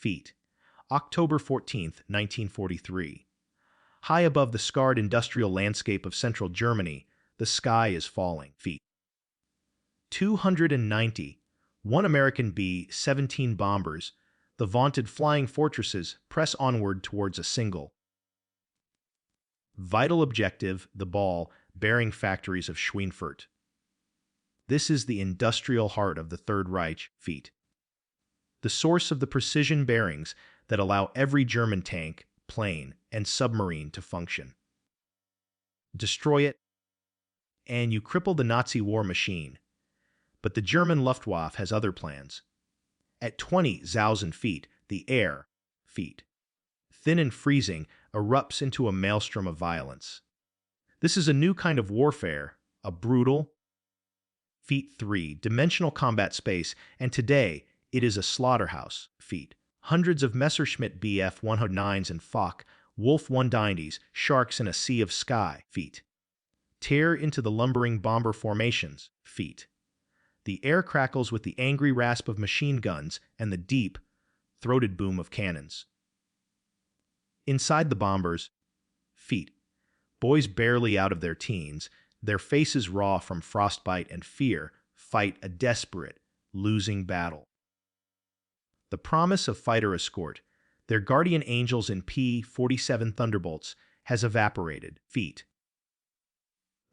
feet. October 14, 1943. High above the scarred industrial landscape of central Germany, the sky is falling. Feet. 290. One American B-17 bombers, the vaunted flying fortresses, press onward towards a single vital objective, the ball-bearing factories of Schweinfurt. This is the industrial heart of the Third Reich. Feet. The source of the precision bearings that allow every German tank, plane, and submarine to function. Destroy it, and you cripple the Nazi war machine. But the German Luftwaffe has other plans. At 20,000 feet, the air, feet, thin and freezing, erupts into a maelstrom of violence. This is a new kind of warfare, a brutal, feet 3-dimensional combat space, and today it is a slaughterhouse. Feet. Hundreds of Messerschmitt Bf-109s and Foch, Wolf 190s, sharks in a sea of sky. Feet. Tear into the lumbering bomber formations. Feet. The air crackles with the angry rasp of machine guns and the deep, throated boom of cannons. Inside the bombers, feet. Boys barely out of their teens, their faces raw from frostbite and fear, fight a desperate, losing battle. The promise of fighter escort, their guardian angels in P-47 Thunderbolts, has evaporated. Feet.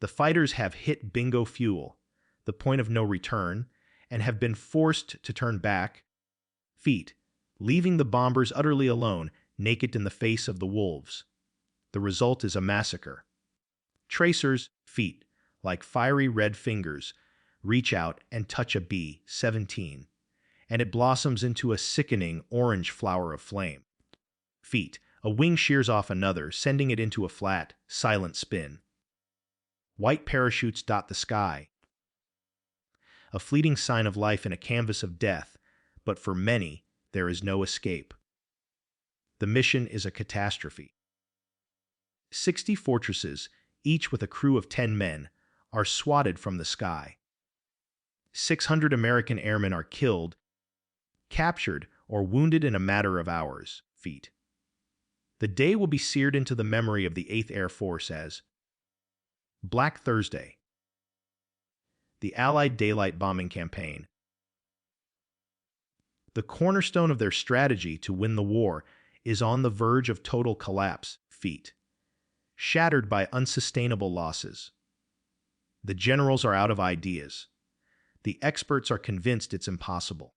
The fighters have hit bingo fuel, the point of no return, and have been forced to turn back. Feet. Leaving the bombers utterly alone, naked in the face of the wolves. The result is a massacre. Tracers, feet, like fiery red fingers, reach out and touch a B-17, and it blossoms into a sickening orange flower of flame. Feet. A wing shears off another, sending it into a flat, silent spin. White parachutes dot the sky. A fleeting sign of life in a canvas of death, but for many, there is no escape. The mission is a catastrophe. 60 fortresses, each with a crew of 10 men, are swatted from the sky. 600 American airmen are killed, captured, or wounded in a matter of hours. Feet. The day will be seared into the memory of the 8th Air Force as Black Thursday. The Allied daylight bombing campaign. The cornerstone of their strategy to win the war is on the verge of total collapse. Feet. Shattered by unsustainable losses. The generals are out of ideas. The experts are convinced it's impossible.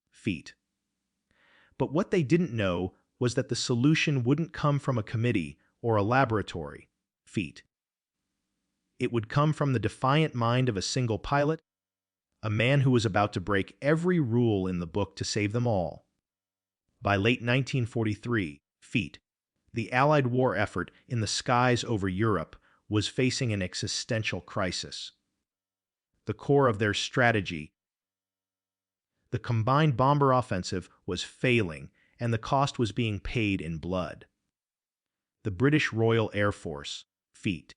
Feet. But what they didn't know was that the solution wouldn't come from a committee or a laboratory. Feet. It would come from the defiant mind of a single pilot, a man who was about to break every rule in the book to save them all. By late 1943, feet. The Allied war effort in the skies over Europe was facing an existential crisis. The core of their strategy, the combined bomber offensive, was failing, and the cost was being paid in blood. The British Royal Air Force, feet.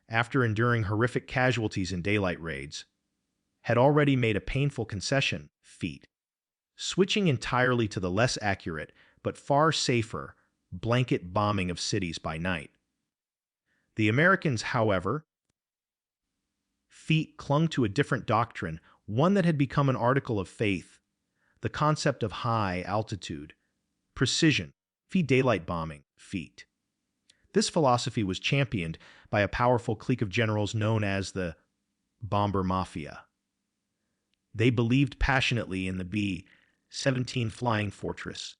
After enduring horrific casualties in daylight raids, had already made a painful concession, feet. Switching entirely to the less accurate, but far safer, blanket bombing of cities by night. The Americans, however, feet, clung to a different doctrine, one that had become an article of faith, the concept of high altitude, precision, feet daylight bombing, feet. This philosophy was championed by a powerful clique of generals known as the Bomber Mafia. They believed passionately in the B-17 flying fortress.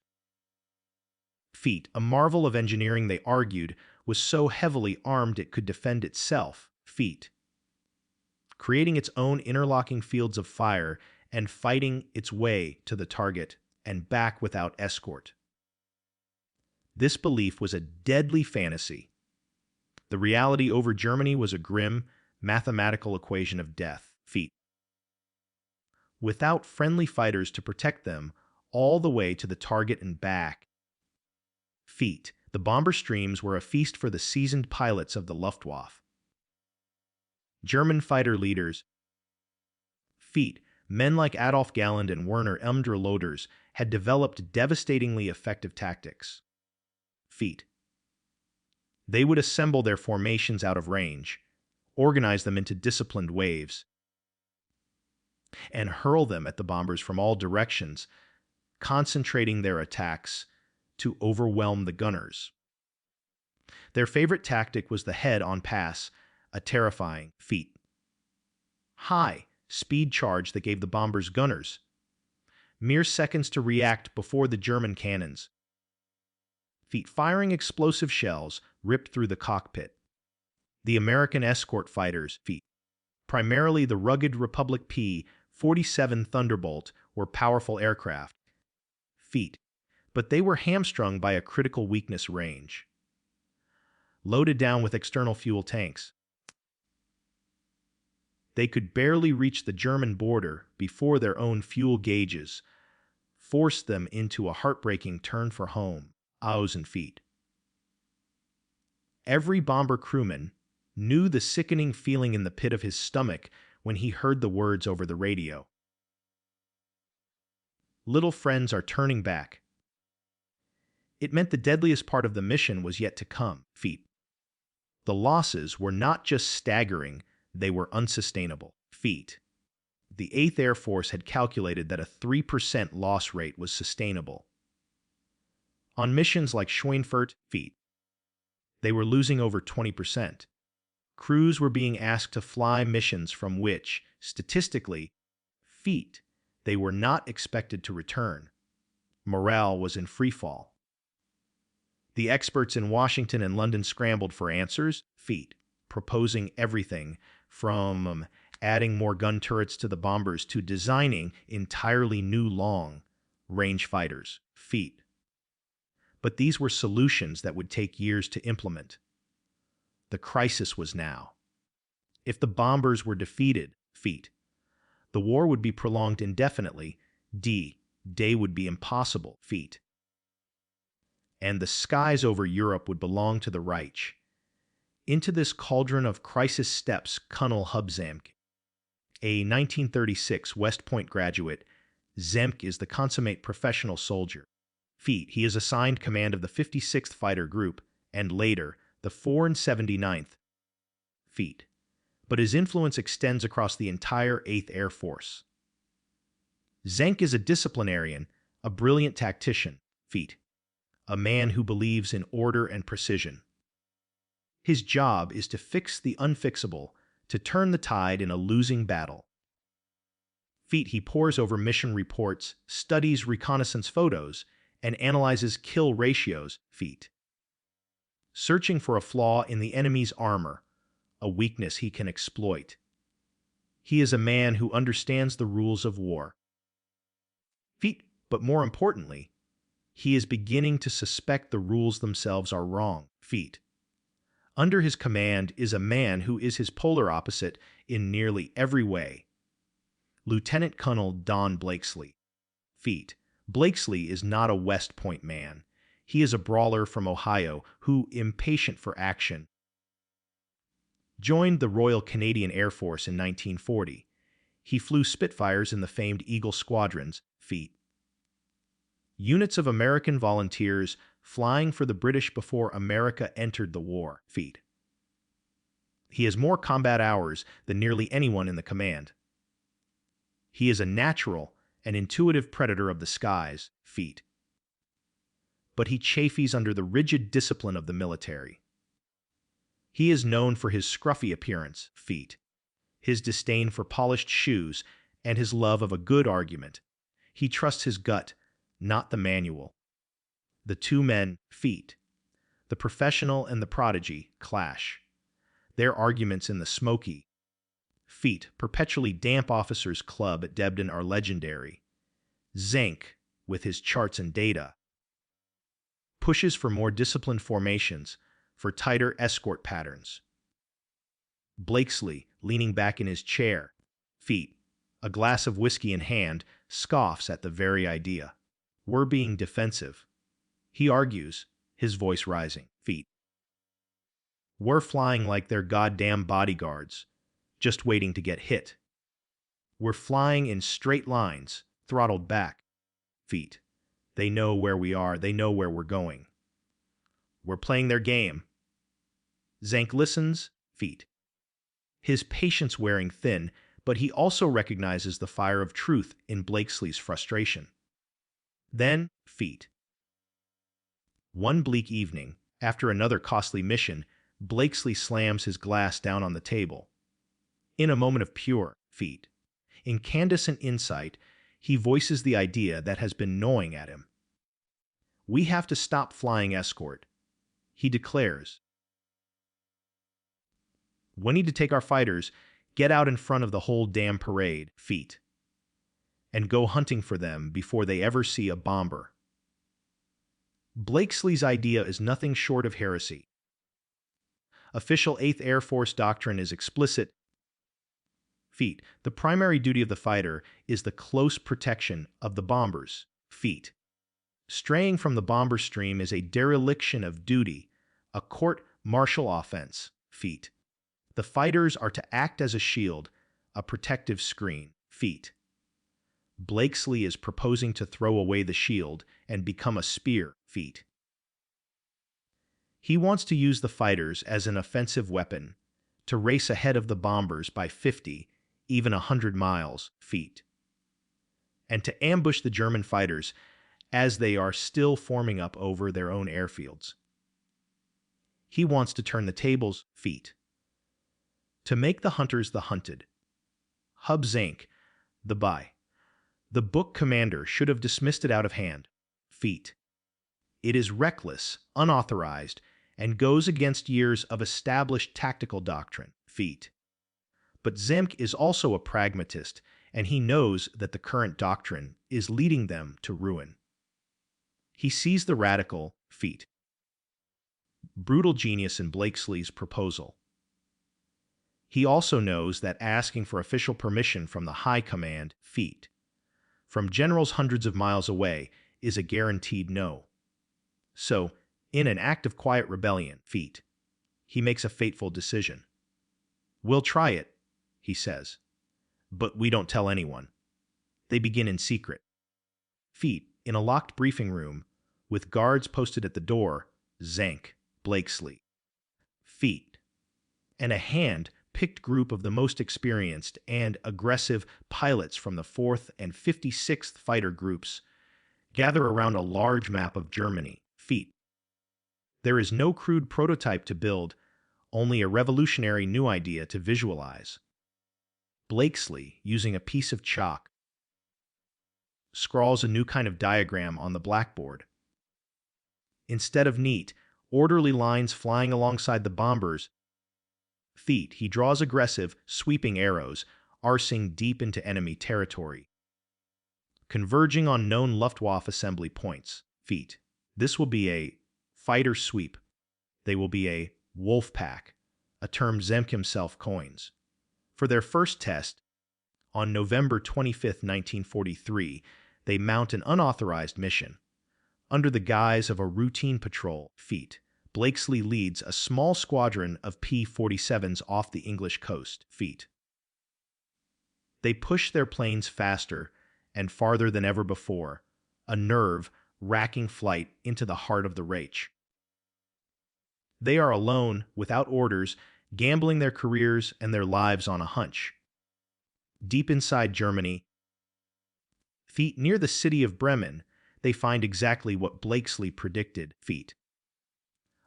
Feet, a marvel of engineering, they argued, was so heavily armed it could defend itself. Feet. Creating its own interlocking fields of fire and fighting its way to the target and back without escort. This belief was a deadly fantasy. The reality over Germany was a grim, mathematical equation of death. Feet. Without friendly fighters to protect them all the way to the target and back. Feet. The bomber streams were a feast for the seasoned pilots of the Luftwaffe. German fighter leaders, feet, men like Adolf Galland and Werner Elmdreh Loders, had developed devastatingly effective tactics. Feet. They would assemble their formations out of range, organize them into disciplined waves, and hurl them at the bombers from all directions, concentrating their attacks to overwhelm the gunners. Their favorite tactic was the head-on pass, a terrifying feat. High speed charge that gave the bombers' gunners mere seconds to react before the German cannons. Feet firing explosive shells ripped through the cockpit. The American escort fighters, feet, primarily the rugged Republic P-47 Thunderbolt, were powerful aircraft, feet, but they were hamstrung by a critical weakness: range. Loaded down with external fuel tanks, they could barely reach the German border before their own fuel gauges forced them into a heartbreaking turn for home. And feet. Every bomber crewman knew the sickening feeling in the pit of his stomach when he heard the words over the radio. Little friends are turning back. It meant the deadliest part of the mission was yet to come. Feet. The losses were not just staggering, they were unsustainable. Feet. The 8th Air Force had calculated that a 3% loss rate was sustainable. On missions like Schweinfurt, feet, they were losing over 20%. Crews were being asked to fly missions from which, statistically, feet, they were not expected to return. Morale was in freefall. The experts in Washington and London scrambled for answers, feet, proposing everything from adding more gun turrets to the bombers to designing entirely new long-range fighters, feet. But these were solutions that would take years to implement. The crisis was now. If the bombers were defeated, feet, the war would be prolonged indefinitely. D-Day would be impossible, feet. And the skies over Europe would belong to the Reich. Into this cauldron of crisis steps Colonel Hub Zemke, a 1936 West Point graduate. Zemke is the consummate professional soldier. Feet, he is assigned command of the 56th Fighter Group, and later, the 479th. Feet. But his influence extends across the entire 8th Air Force. Zemke is a disciplinarian, a brilliant tactician, feet, a man who believes in order and precision. His job is to fix the unfixable, to turn the tide in a losing battle. Feet, he pores over mission reports, studies reconnaissance photos, and analyzes kill ratios, feet, searching for a flaw in the enemy's armor, a weakness he can exploit. He is a man who understands the rules of war. Feet, but more importantly, he is beginning to suspect the rules themselves are wrong, feet. Under his command is a man who is his polar opposite in nearly every way. Lieutenant Colonel Don Blakesley, feet. Blakesley is not a West Point man. He is a brawler from Ohio who, impatient for action, joined the Royal Canadian Air Force in 1940. He flew Spitfires in the famed Eagle squadrons, feet. Units of American volunteers flying for the British before America entered the war, feet. He has more combat hours than nearly anyone in the command. He is a natural an intuitive predator of the skies, feet. But he chafes under the rigid discipline of the military. He is known for his scruffy appearance, feet, his disdain for polished shoes, and his love of a good argument. He trusts his gut, not the manual. The two men, feet, the professional and the prodigy, clash. Their arguments in the smoky, feet, perpetually damp officers' club at Debden are legendary. Zemke, with his charts and data, pushes for more disciplined formations, for tighter escort patterns. Blakesley, leaning back in his chair, feet, a glass of whiskey in hand, scoffs at the very idea. We're being defensive, he argues, his voice rising, feet. We're flying like they're goddamn bodyguards, just waiting to get hit. We're flying in straight lines, throttled back, feet. They know where we are. They know where we're going. We're playing their game. Zank listens, feet. His patience wearing thin, but he also recognizes the fire of truth in Blakesley's frustration. Then, feet. One bleak evening, after another costly mission, Blakesley slams his glass down on the table. In a moment of pure feet, incandescent insight, he voices the idea that has been gnawing at him. We have to stop flying escort, he declares. We need to take our fighters, get out in front of the whole damn parade, feet, and go hunting for them before they ever see a bomber. Blakesley's idea is nothing short of heresy. Official 8th Air Force doctrine is explicit. Feet. The primary duty of the fighter is the close protection of the bombers. Feet. Straying from the bomber stream is a dereliction of duty, a court-martial offense. Feet. The fighters are to act as a shield, a protective screen. Feet. Blakesley is proposing to throw away the shield and become a spear. Feet. He wants to use the fighters as an offensive weapon, to race ahead of the bombers by 50, even 100 miles. Feet. And to ambush the German fighters as they are still forming up over their own airfields. He wants to turn the tables. Feet. To make the hunters the hunted. Hub Zank, the by. The book commander should have dismissed it out of hand. Feet. It is reckless, unauthorized, and goes against years of established tactical doctrine. Feet. But Zemk is also a pragmatist, and he knows that the current doctrine is leading them to ruin. He sees the radical, feet, brutal genius in Blakesley's proposal. He also knows that asking for official permission from the high command, feet, from generals hundreds of miles away, is a guaranteed no. So, in an act of quiet rebellion, feet, he makes a fateful decision. We'll try it, he says, but we don't tell anyone. They begin in secret. Feet, in a locked briefing room, with guards posted at the door, Zank, Blakesley, feet, and a hand-picked group of the most experienced and aggressive pilots from the 4th and 56th Fighter Groups gather around a large map of Germany, feet. There is no crude prototype to build, only a revolutionary new idea to visualize. Blakesley, using a piece of chalk, scrawls a new kind of diagram on the blackboard. Instead of neat, orderly lines flying alongside the bombers' feet, he draws aggressive, sweeping arrows, arcing deep into enemy territory, converging on known Luftwaffe assembly points. Feet. This will be a fighter sweep. They will be a wolf pack, a term Zemk himself coins. For their first test, on November 25, 1943, they mount an unauthorized mission. Under the guise of a routine patrol, feet, Blakesley leads a small squadron of P-47s off the English coast, feet. They push their planes faster and farther than ever before, a nerve-wracking flight into the heart of the Reich. They are alone, without orders, gambling their careers and their lives on a hunch. Deep inside Germany, feet, near the city of Bremen, they find exactly what Blakesley predicted, feet.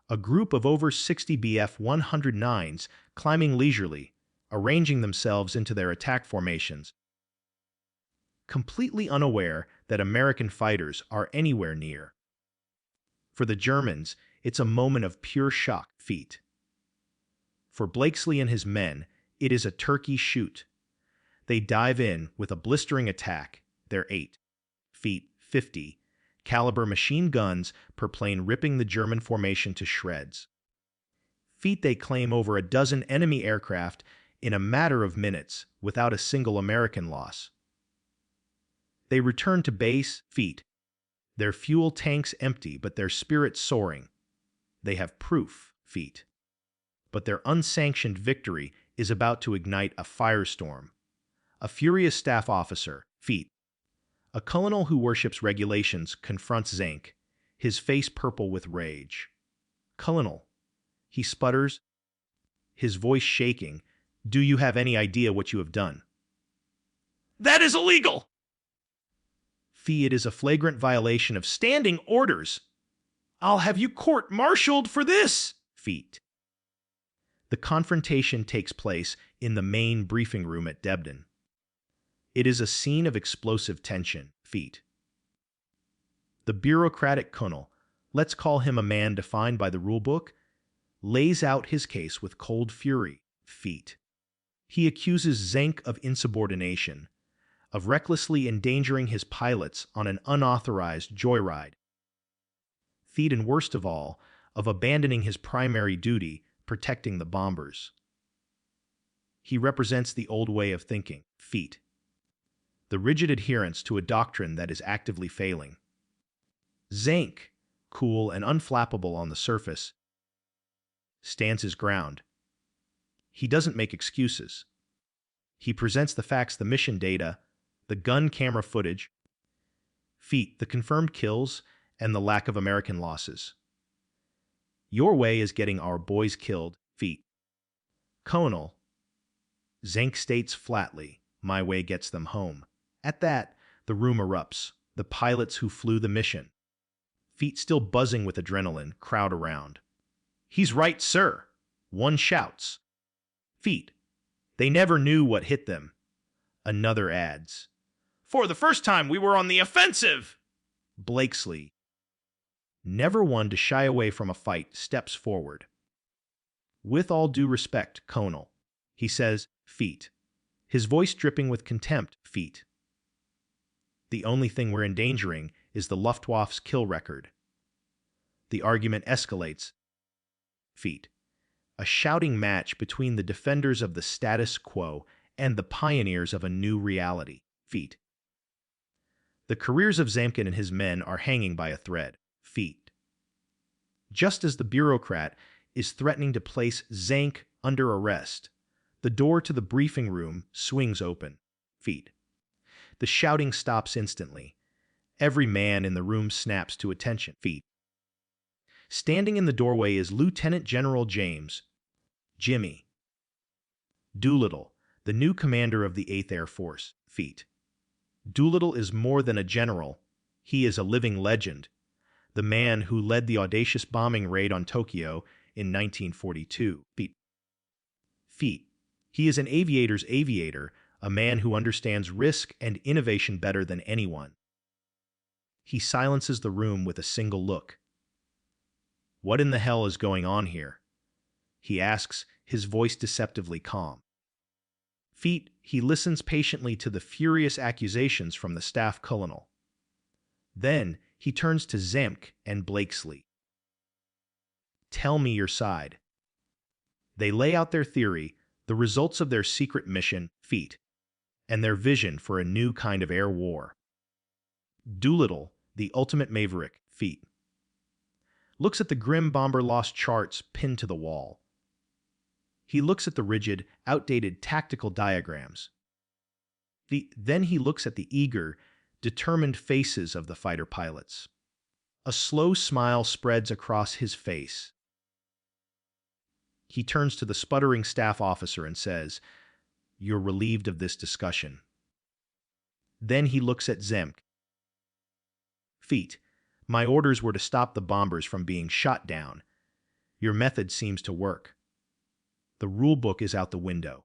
A group of over 60 Bf-109s climbing leisurely, arranging themselves into their attack formations, completely unaware that American fighters are anywhere near. For the Germans, it's a moment of pure shock, feet. For Blakesley and his men, it is a turkey shoot. They dive in with a blistering attack, their 8 feet 50 caliber machine guns per plane ripping the German formation to shreds. Feet, they claim over a dozen enemy aircraft in a matter of minutes without a single American loss. They return to base, feet, their fuel tanks empty but their spirits soaring. They have proof, feet. But their unsanctioned victory is about to ignite a firestorm. A furious staff officer, feet, A colonel who worships regulations confronts Zank, his face purple with rage. "Colonel," he sputters, his voice shaking, "do you have any idea what you have done?" "That is illegal!" "Fee, it is a flagrant violation of standing orders. I'll have you court-martialed for this!" Feet. The confrontation takes place in the main briefing room at Debden. It is a scene of explosive tension. Feet. The bureaucratic colonel, let's call him a man defined by the rulebook, lays out his case with cold fury. Feet. He accuses Zank of insubordination, of recklessly endangering his pilots on an unauthorized joyride. Feet, and worst of all, of abandoning his primary duty, protecting the bombers. He represents the old way of thinking. Feet. The rigid adherence to a doctrine that is actively failing. Zank, cool and unflappable on the surface, stands his ground. He doesn't make excuses. He presents the facts, the mission data, the gun camera footage, Feet, the confirmed kills, and the lack of American losses. Your way is getting our boys killed. Feet. Colonel, Zank states flatly, my way gets them home. At that, the room erupts. The pilots who flew the mission, Feet still buzzing with adrenaline, crowd around. "He's right, sir," one shouts. Feet. "They never knew what hit them." Another adds. "For the first time, we were on the offensive." Blakesley, never one to shy away from a fight, steps forward. "With all due respect, Colonel," he says. Feet. His voice dripping with contempt. Feet. "The only thing we're endangering is the Luftwaffe's kill record." The argument escalates. Feet. A shouting match between the defenders of the status quo and the pioneers of a new reality. Feet. The careers of Zamkin and his men are hanging by a thread. Feet. Just as the bureaucrat is threatening to place Zank under arrest, the door to the briefing room swings open. Feet. The shouting stops instantly. Every man in the room snaps to attention. Feet. Standing in the doorway is Lieutenant General James, Jimmy Doolittle, the new commander of the 8th Air Force. Feet. Doolittle is more than a general. He is a living legend, the man who led the audacious bombing raid on Tokyo in 1942. Feet. He is an aviator's aviator, a man who understands risk and innovation better than anyone. He silences the room with a single look. "What in the hell is going on here?" he asks, his voice deceptively calm. Feet. He listens patiently to the furious accusations from the staff colonel. Then he turns to Zemk and Blakesley. "Tell me your side." They lay out their theory, the results of their secret mission, Feet, and their vision for a new kind of air war. Doolittle, the ultimate maverick, Feet, looks at the grim bomber loss charts pinned to the wall. He looks at the rigid, outdated tactical diagrams. Then he looks at the eager, determined faces of the fighter pilots. A slow smile spreads across his face. He turns to the sputtering staff officer and says, "You're relieved of this discussion." Then he looks at Zemk. "Feet, my orders were to stop the bombers from being shot down. Your method seems to work. The rule book is out the window.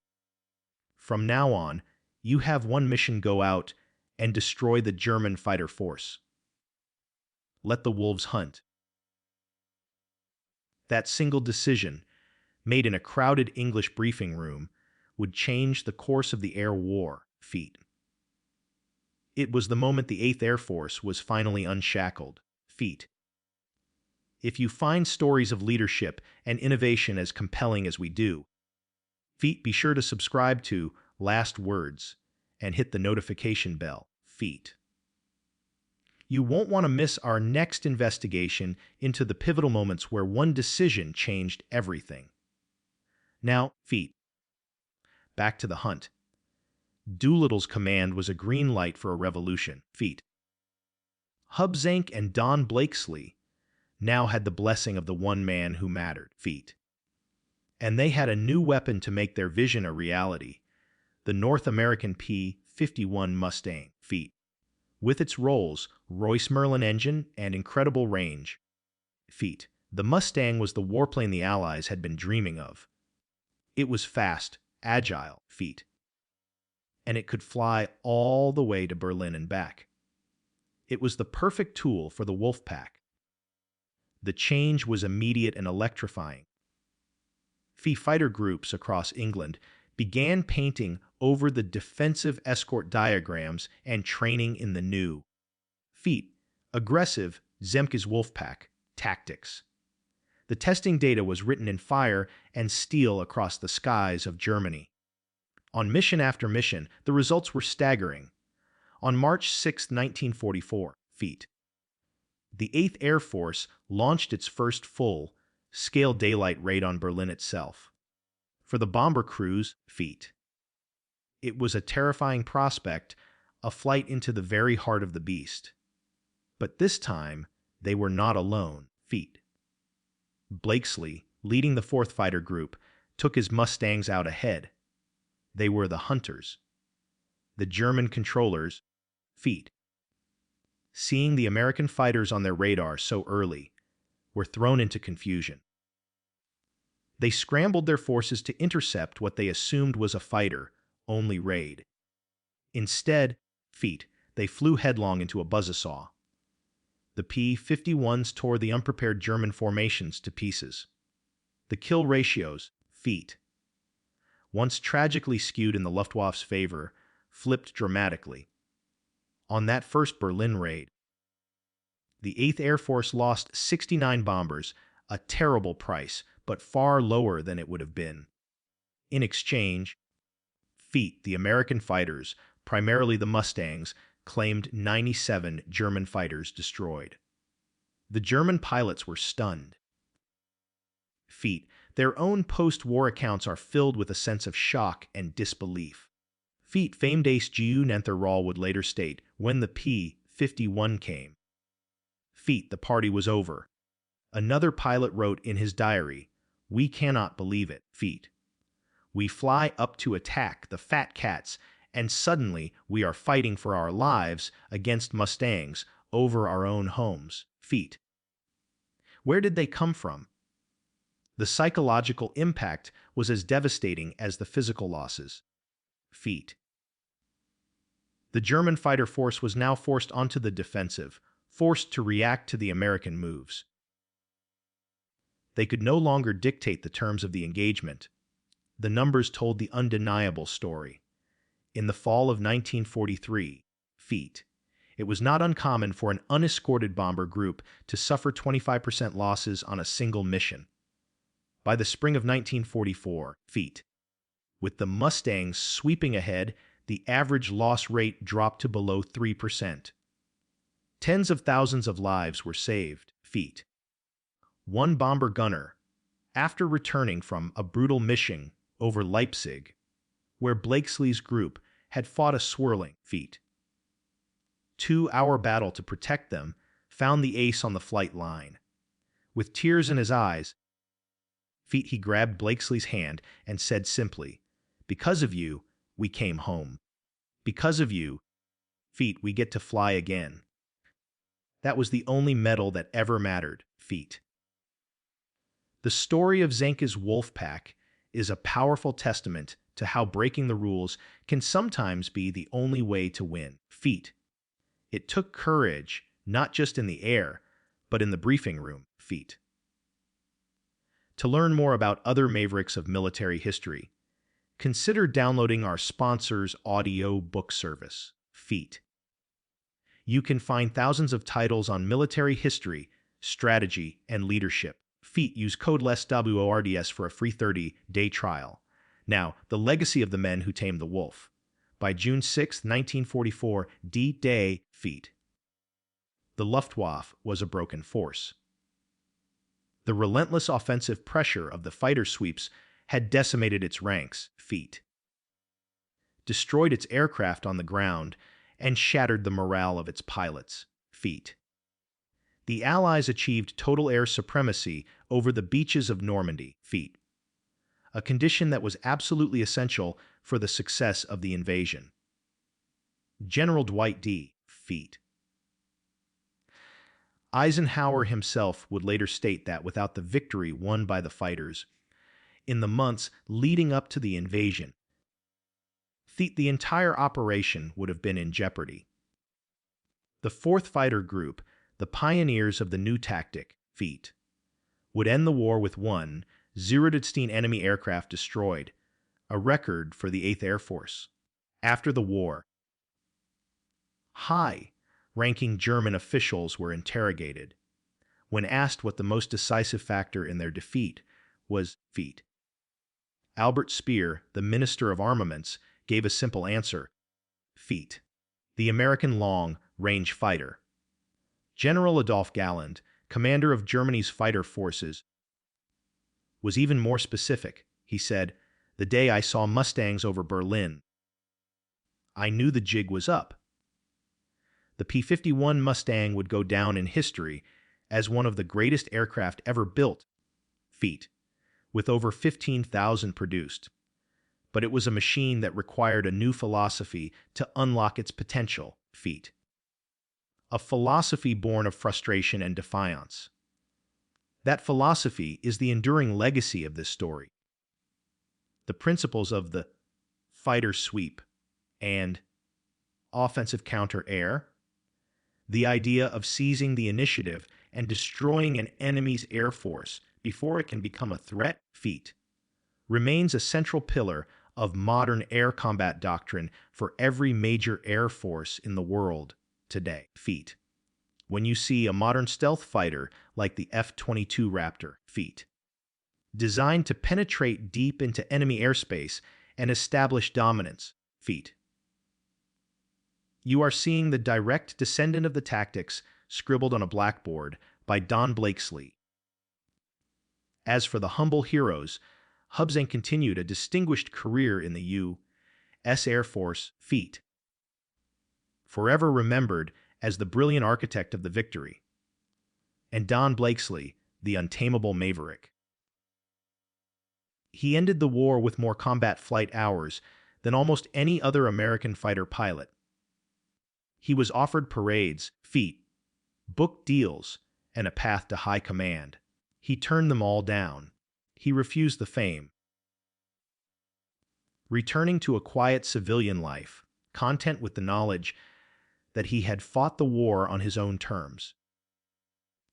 From now on, you have one mission: go out and destroy the German fighter force. Let the wolves hunt." That single decision, made in a crowded English briefing room, would change the course of the air war. Feet. It was the moment the 8th Air Force was finally unshackled. Feet. If you find stories of leadership and innovation as compelling as we do, Feet, be sure to subscribe to Last Words and hit the notification bell. Feet. You won't want to miss our next investigation into the pivotal moments where one decision changed everything. Now, Feet, back to the hunt. Doolittle's command was a green light for a revolution. Feet. Hubzank and Don Blakesley now had the blessing of the one man who mattered. Feet. And they had a new weapon to make their vision a reality, the North American P-51 Mustang. Feet. With its Rolls Royce Merlin engine and incredible range. Feet. The Mustang was the warplane the Allies had been dreaming of. It was fast, agile. Feet. And it could fly all the way to Berlin and back. It was the perfect tool for the Wolfpack. The change was immediate and electrifying. Fighter groups across England began painting over the defensive escort diagrams and training in the new aggressive Zemke's Wolfpack tactics. The testing data was written in fire and steel across the skies of Germany. On mission after mission, the results were staggering. On March 6, 1944, the 8th Air Force launched its first full-scale daylight raid on Berlin itself. For the bomber crews, it was a terrifying prospect, a flight into the very heart of the beast. But this time, they were not alone. Blakesley, leading the 4th Fighter Group, took his Mustangs out ahead. They were the hunters. The German controllers, seeing the American fighters on their radar so early, were thrown into confusion. They scrambled their forces to intercept what they assumed was a fighter-only raid. Instead, they flew headlong into a buzzsaw. The P-51s tore the unprepared German formations to pieces. The kill ratios, once tragically skewed in the Luftwaffe's favor, flipped dramatically. On that first Berlin raid, the 8th Air Force lost 69 bombers, a terrible price, but far lower than it would have been. In exchange, the American fighters, primarily the Mustangs, claimed 97 German fighters destroyed. The German pilots were stunned. Their own post-war accounts are filled with a sense of shock and disbelief. Famed ace Gu Nenther would later state, when the P-51 came, the party was over. Another pilot wrote in his diary, "We cannot believe it. We fly up to attack the fat cats, and suddenly we are fighting for our lives against Mustangs over our own homes." Where did they come from? The psychological impact was as devastating as the physical losses. The German fighter force was now forced onto the defensive, forced to react to the American moves. They could no longer dictate the terms of the engagement. The numbers told the undeniable story. In the fall of 1943, it was not uncommon for an unescorted bomber group to suffer 25% losses on a single mission. By the spring of 1944, with the Mustangs sweeping ahead, the average loss rate dropped to below 3%. Tens of thousands of lives were saved. One bomber gunner, after returning from a brutal mission over Leipzig, where Blakesley's group had fought a swirling 2-hour battle to protect them, found the ace on the flight line. With tears in his eyes, he grabbed Blakesley's hand and said simply, "Because of you, we came home. Because of you, we get to fly again." That was the only medal that ever mattered. The story of Zemke's Wolfpack is a powerful testament to how breaking the rules can sometimes be the only way to win. It took courage, not just in the air, but in the briefing room. To learn more about other mavericks of military history, consider downloading our sponsor's audio book service, You can find thousands of titles on military history, strategy, and leadership. Use code LESWORDS for a free 30-day trial. Now, The Legacy of the Men Who Tamed the Wolf. By June 6, 1944, D-Day, The Luftwaffe was a broken force. The relentless offensive pressure of the fighter sweeps had decimated its ranks. destroyed its aircraft on the ground, and shattered the morale of its pilots. Feat. The Allies achieved total air supremacy over the beaches of Normandy. Feat. A condition that was absolutely essential for the success of the invasion. General Dwight D. Feat. Eisenhower himself would later state that without the victory won by the fighters in the months leading up to the invasion, the entire operation would have been in jeopardy. The 4th Fighter Group, the pioneers of the new tactic, Feat, would end the war with 1,016 enemy aircraft destroyed, a record for the 8th Air Force. After the war, high-ranking German officials were interrogated. When asked what the most decisive factor in their defeat was, Feat, Albert Speer, the Minister of Armaments, gave a simple answer: Feat, the American long-range fighter. General Adolf Galland, commander of Germany's fighter forces, was even more specific. He said, "The day I saw Mustangs over Berlin, I knew the jig was up." The P-51 Mustang would go down in history as one of the greatest aircraft ever built. Feat, with over 15,000 produced. But it was a machine that required a new philosophy to unlock its potential. Feat. A philosophy born of frustration and defiance. That philosophy is the enduring legacy of this story. The principles of the fighter sweep and offensive counter-air, the idea of seizing the initiative and destroying an enemy's air force before it can become a threat, Feat, remains a central pillar of modern air combat doctrine for every major air force in the world today. Feat. When you see a modern stealth fighter like the F-22 Raptor, Feat, designed to penetrate deep into enemy airspace and establish dominance, Feat, you are seeing the direct descendant of the tactics scribbled on a blackboard by Don Blakesley. As for the humble heroes, Hubzang continued a distinguished career in the U.S. Air Force. Feat, forever remembered as the brilliant architect of the victory, and Don Blakesley, the untamable maverick. He ended the war with more combat flight hours than almost any other American fighter pilot. He was offered parades, Feat, booked deals, and a path to high command. He turned them all down. He refused the fame, returning to a quiet civilian life, content with the knowledge that he had fought the war on his own terms.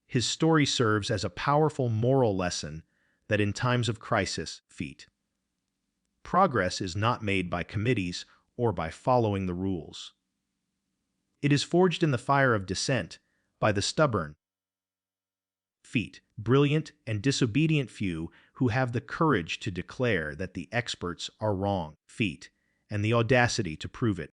His story serves as a powerful moral lesson that in times of crisis, Feat, progress is not made by committees or by following the rules. It is forged in the fire of dissent by the stubborn, Feat, brilliant and disobedient few who have the courage to declare that the experts are wrong, Feat, and the audacity to prove it.